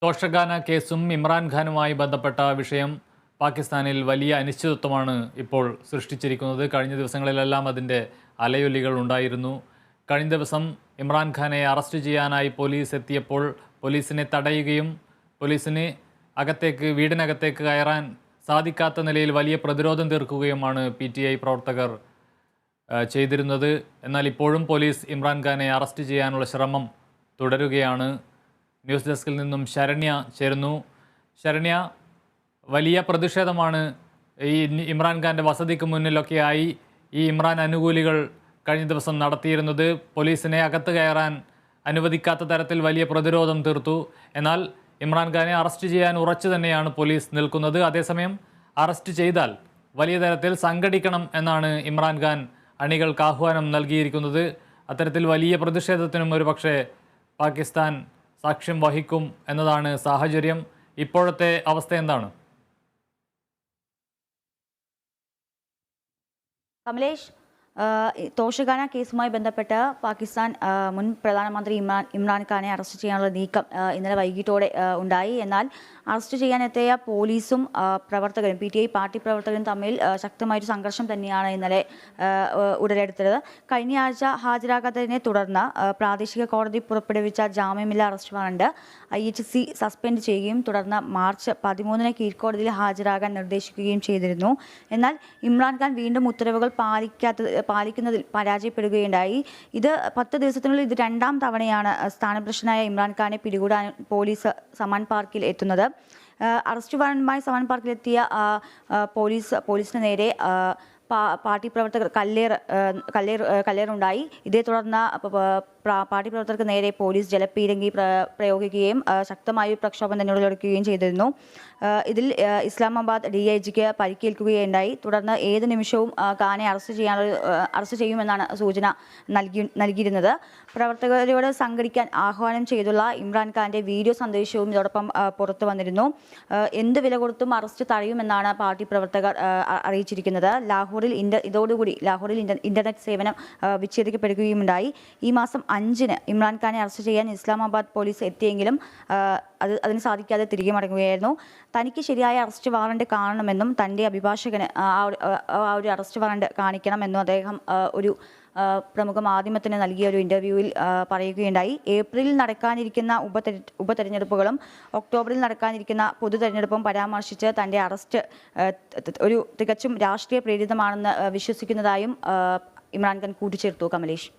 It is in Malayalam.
തോഷഖാന കേസും ഇമ്രാൻഖാനുമായി ബന്ധപ്പെട്ട വിഷയം പാകിസ്ഥാനിൽ വലിയ അനിശ്ചിതത്വമാണ് ഇപ്പോൾ സൃഷ്ടിച്ചിരിക്കുന്നത്. കഴിഞ്ഞ ദിവസങ്ങളിലെല്ലാം അതിൻ്റെ അലയൊലികൾ ഉണ്ടായിരുന്നു. കഴിഞ്ഞ ദിവസം ഇമ്രാൻഖാനെ അറസ്റ്റ് ചെയ്യാനായി പോലീസ് എത്തിയപ്പോൾ പോലീസിനെ തടയുകയും പോലീസിന് വീടിനകത്തേക്ക് കയറാൻ സാധിക്കാത്ത നിലയിൽ വലിയ പ്രതിരോധം തീർക്കുകയുമാണ് PTI പ്രവർത്തകർ ചെയ്തിരുന്നത്. എന്നാൽ ഇപ്പോഴും പോലീസ് ഇമ്രാൻഖാനെ അറസ്റ്റ് ചെയ്യാനുള്ള ശ്രമം തുടരുകയാണ്. ന്യൂസ് ഡെസ്കിൽ നിന്നും ശരണ്യ ചേരുന്നു. ശരണ്യ, വലിയ പ്രതിഷേധമാണ് ഈ ഇമ്രാൻഖാൻ്റെ വസതിക്ക് മുന്നിലൊക്കെയായി ഈ ഇമ്രാൻ അനുകൂലികൾ കഴിഞ്ഞ ദിവസം നടത്തിയിരുന്നത്. പോലീസിനെ അകത്ത് കയറാൻ അനുവദിക്കാത്ത തരത്തിൽ വലിയ പ്രതിരോധം തീർത്തു. എന്നാൽ ഇമ്രാൻഖാനെ അറസ്റ്റ് ചെയ്യാൻ ഉറച്ചു തന്നെയാണ് പോലീസ് നിൽക്കുന്നത്. അതേസമയം അറസ്റ്റ് ചെയ്താൽ വലിയ തരത്തിൽ സംഘടിക്കണം എന്നാണ് ഇമ്രാൻഖാൻ അണികൾക്ക് ആഹ്വാനം നൽകിയിരിക്കുന്നത്. അത്തരത്തിൽ വലിയ പ്രതിഷേധത്തിനും ഒരുപക്ഷെ പാകിസ്ഥാൻ സാക്ഷ്യം വഹിക്കും എന്നതാണ് സാഹചര്യം. ഇപ്പോഴത്തെ അവസ്ഥ എന്താണ്? കമലേഷ്, തോഷഖാന കേസുമായി ബന്ധപ്പെട്ട് പാകിസ്ഥാൻ മുൻ പ്രധാനമന്ത്രി ഇമ്രാൻഖാനെ അറസ്റ്റ് ചെയ്യാനുള്ള നീക്കം ഇന്നലെ വൈകിട്ടോടെ ഉണ്ടായി. എന്നാൽ അറസ്റ്റ് ചെയ്യാനെത്തിയ പോലീസും പ്രവർത്തകരും PTI പാർട്ടി പ്രവർത്തകരും തമ്മിൽ ശക്തമായൊരു സംഘർഷം തന്നെയാണ് ഇന്നലെ ഉടലെടുത്തത്. കഴിഞ്ഞ ആഴ്ച ഹാജരാകാത്തതിനെ തുടർന്ന് പ്രാദേശിക കോടതി പുറപ്പെടുവിച്ച ജാമ്യമില്ലാ അറസ്റ്റ് വാറണ്ട് IHC സസ്പെൻഡ് ചെയ്യുകയും തുടർന്ന് മാർച്ച് 13-ന് കീഴ്ക്കോടതിയിൽ ഹാജരാകാൻ നിർദ്ദേശിക്കുകയും ചെയ്തിരുന്നു. എന്നാൽ ഇമ്രാൻഖാൻ വീണ്ടും ഉത്തരവുകൾ പാലിക്കുന്നതിൽ പരാജയപ്പെടുകയുണ്ടായി. ഇത് 10 ദിവസത്തിനുള്ളിൽ ഇത് രണ്ടാം തവണയാണ് സ്ഥാനഭ്രഷ്ടനായ ഇമ്രാൻഖാനെ പിടികൂടാൻ പോലീസ് സമൻ പാർക്കിൽ എത്തുന്നത്. അറസ്റ്റ് വാറണ്ടുമായി സമൻ പാർക്കിലെത്തിയ പോലീസിന് നേരെ പാർട്ടി പ്രവർത്തകർ കല്ലേറുണ്ടായി. ഇതേ തുടർന്ന് പാർട്ടി പ്രവർത്തകർക്ക് നേരെ പോലീസ് ജലപീരങ്കി പ്രയോഗിക്കുകയും ശക്തമായ പ്രക്ഷോഭം തന്നെ ഉടലെടുക്കുകയും ചെയ്തിരുന്നു. ഇതിൽ ഇസ്ലാമാബാദ് DIGക്ക് പരിക്കേൽക്കുകയുണ്ടായി. തുടർന്ന് ഏത് നിമിഷവും ഖാനെ അറസ്റ്റ് ചെയ്യുമെന്നാണ് സൂചന നൽകിയിരുന്നത്. പ്രവർത്തകരോട് സംഘടിക്കാൻ ആഹ്വാനം ചെയ്തുള്ള ഇമ്രാൻഖാന്റെ വീഡിയോ സന്ദേശവും ഇതോടൊപ്പം പുറത്തു വന്നിരുന്നു. എന്ത് വില കൊടുത്തും അറസ്റ്റ് തടയുമെന്നാണ് പാർട്ടി പ്രവർത്തകർ അറിയിച്ചിരിക്കുന്നത്. ഇതോടുകൂടി ലാഹോറിൽ ഇന്റർനെറ്റ് സേവനം വിച്ഛേദിക്കപ്പെടുകയുമുണ്ടായി. ഈ മാസം 5-ന് ഇമ്രാൻഖാനെ അറസ്റ്റ് ചെയ്യാൻ ഇസ്ലാമാബാദ് പോലീസ് എത്തിയെങ്കിലും അതിന് സാധിക്കാതെ തിരികെ മടങ്ങുകയായിരുന്നു. തനിക്ക് ശരിയായ അറസ്റ്റ് വാറണ്ട് കാണണമെന്നും തൻ്റെ അഭിഭാഷകന് ആ ഒരു അറസ്റ്റ് വാറണ്ട് കാണിക്കണമെന്നും അദ്ദേഹം ഒരു പ്രമുഖ മാധ്യമത്തിന് നൽകിയ ഒരു ഇൻ്റർവ്യൂവിൽ പറയുകയുണ്ടായി. ഏപ്രിലിൽ നടക്കാനിരിക്കുന്ന ഉപതെരഞ്ഞെടുപ്പുകളും ഒക്ടോബറിൽ നടക്കാനിരിക്കുന്ന പൊതു തെരഞ്ഞെടുപ്പും പരാമർശിച്ച് തൻ്റെ അറസ്റ്റ് ഒരു തികച്ചും രാഷ്ട്രീയ പ്രേരിതമാണെന്ന് വിശ്വസിക്കുന്നതായും ഇമ്രാൻഖാൻ കൂട്ടിച്ചേർത്തു. കമലേഷ്.